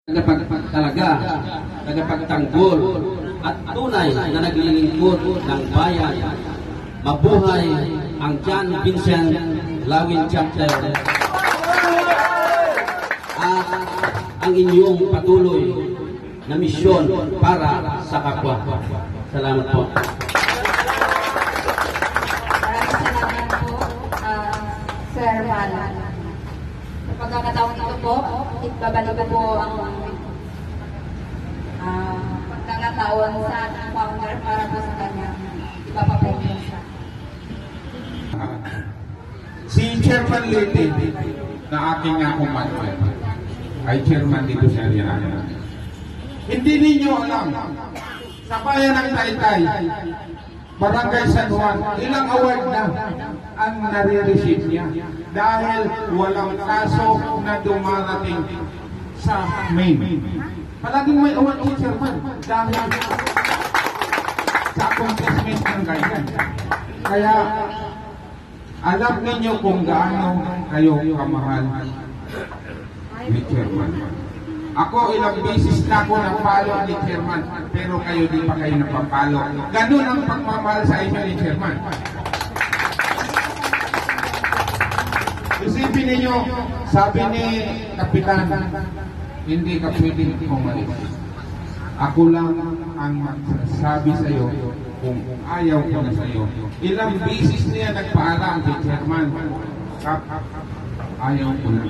Tagapagtalaga, tagapagtanggol, at tunay na naglilingkod ng bayan. Mabuhay ang John Vincent Lawin Chapter at ang inyong patuloy na misyon para sa kapwa. Salamat po. Maraming salamat po, Sir Malan. Sa pagkakataon ito po, ibabalik ko po ang pagkakataon sa ating founder para po sa kanya ipapapremesa. Si Chairman Lete na aking kumpanya ay chairman dito sa area. Hindi ninyo alam, sa bayan ng Taytay, Barangay San Juan, ilang award na ang nare-receive niya dahil walang kaso na dumarating sa main. Palaging may award si chairman dahil sa accomplishment ng ganyan. Kaya alam ninyo kung gaano kayo kamahal ni chairman. Ako ilang beses na ako napalo ni chairman, pero kayo di pa kayo napapalo. Ganun ang pagmamahal sa inyo ni chairman. Isipin ninyo, sabi ni Kapitan, hindi ka pwedeng umalis. Ako lang ang magsasabi sa iyo kung ayaw ko na sa iyo. Ilang beses niya nagpaalam kay chairman, Kap, ayaw ko na.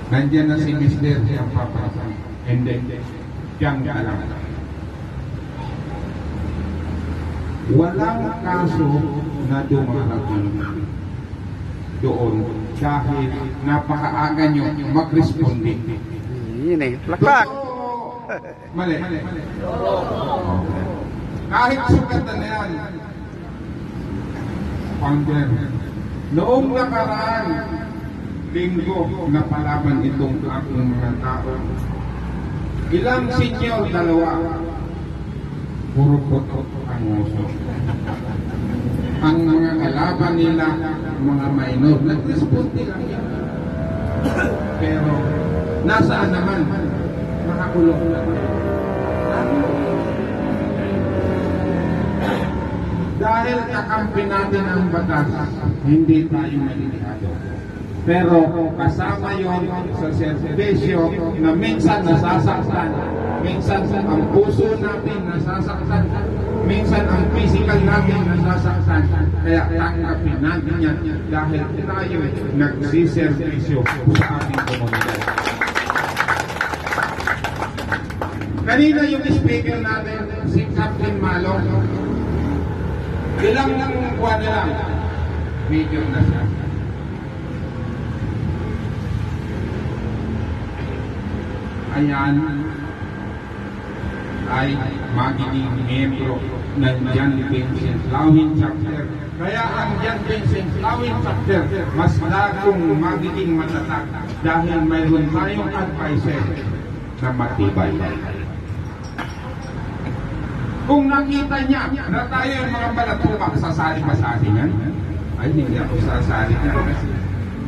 Nandiyan na si Mr. ang paparasan. And then, diyan ka lang. Walang kaso na dumarating doon dahil napakaaga nyo mag-responde. Yun eh, plak-plak. Mali. Kahit sugatan na yan. Founder, noong nakaraan linggo na palaban itong aking mga tao. Ilang senior, dalawa. Puro putot ang uso. Ang mga kalaban nila, mga minor, nag-responde lang yan. Pero, nasaan naman? Nakakulong naman. Dahil kakampi natin ang batas, hindi tayo malilihado. Pero kasama yon sa serbisyo na minsan nasasaktan, minsan ang puso natin nasasaktan, minsan ang physical natin nasasaktan. Kaya tanggapin natin yan dahil tayo nagsiservisyo sa ating komunidad. Kanina yung speaker natin, si Captain Malong, ilang buwan na lang, medium na siya. Ayan ay magiging membro ng John Vincent Lawin Chapter. Kaya ang John Vincent Lawin Chapter mas lalong magiging matatag dahil mayroon tayong advisor na matibay. Kung nakita niya na tayo yung mga balatumak, sasali pa sa atin yan? Ay, hindi ako sasali niya kasi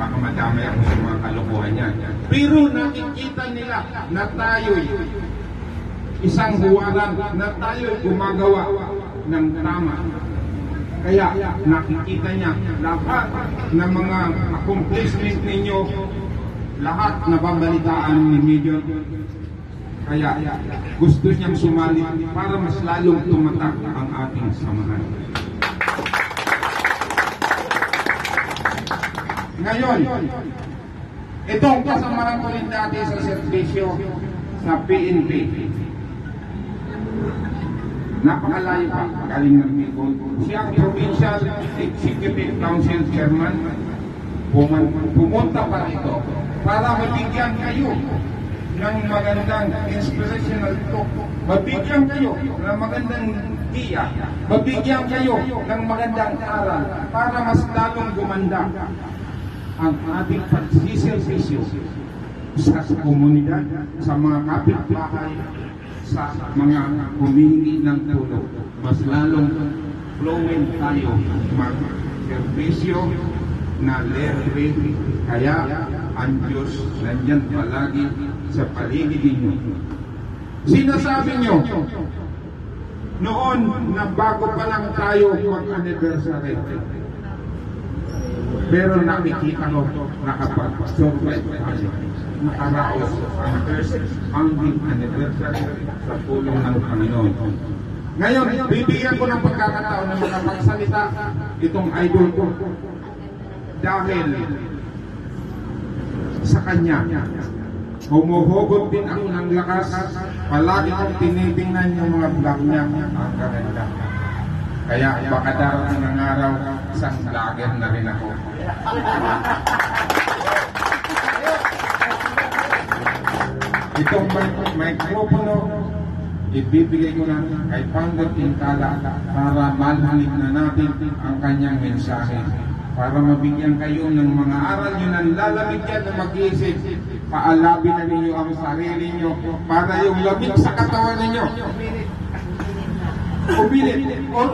baka madamay ako sa mga kalokohan niya. Pero nakikita nila na tayo'y isang huwaran, na tayo'y gumagawa ng tama. Kaya nakikita niya lahat ng mga accomplishment ninyo, lahat na babalitaan ni Major. Kaya gusto niyang sumali para mas lalong tumatak ang ating samahan. Ngayon, itong kasamahan ko rin dati sa serbisyo sa PNP. Napakalayo pa, galing ng Bicol. Siya ang Provincial Executive Council Chairman. Pumunta pa rito para mabigyan kayo ng magandang inspirational talk. Mabigyan kayo ng magandang diya. Mabigyan kayo ng magandang aral para mas lalong gumanda ang ating pagsiservisyo sa komunidad, sa mga kapitbahay, sa mga humihingi ng tulong. Mas lalong flowing tayo mag-servisyo na libre. Kaya ang Diyos nandyan palagi sa paligid ninyo. Sinasabi nyo, noon na bago pa lang tayo mag-anniversary, pero nakikita ko nakapag-survive tayo, nakaraos ang first founding anniversary sa tulong ng Panginoon. Ngayon, bibigyan ko ng pagkakataon na makapagsalita itong idol ko dahil sa kanya humuhugot din ako ng lakas. Palagi kong tinitingnan yung mga vlog niya. Ang ganda. Kaya baka darating ng araw, isang vlogger na rin ako. Itong microphone, ibibigay ko na kay Founder Tintala para malhalig na natin ang kanyang mensahe. Para mabigyan kayo ng mga aral nyo ng lalabigyan na mag-iisip. Paalabin na ninyo ang sarili nyo para yung lamig sa katawan ninyo.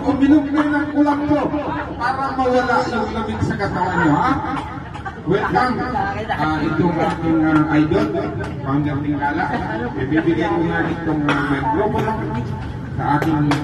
Uminom kayo ng ulam ko para mawala yung lamig sa katawan nyo. Ha? Welcome. Itong aking idol, Founder Tingala. Ibibigay ko na itong microphone sa aking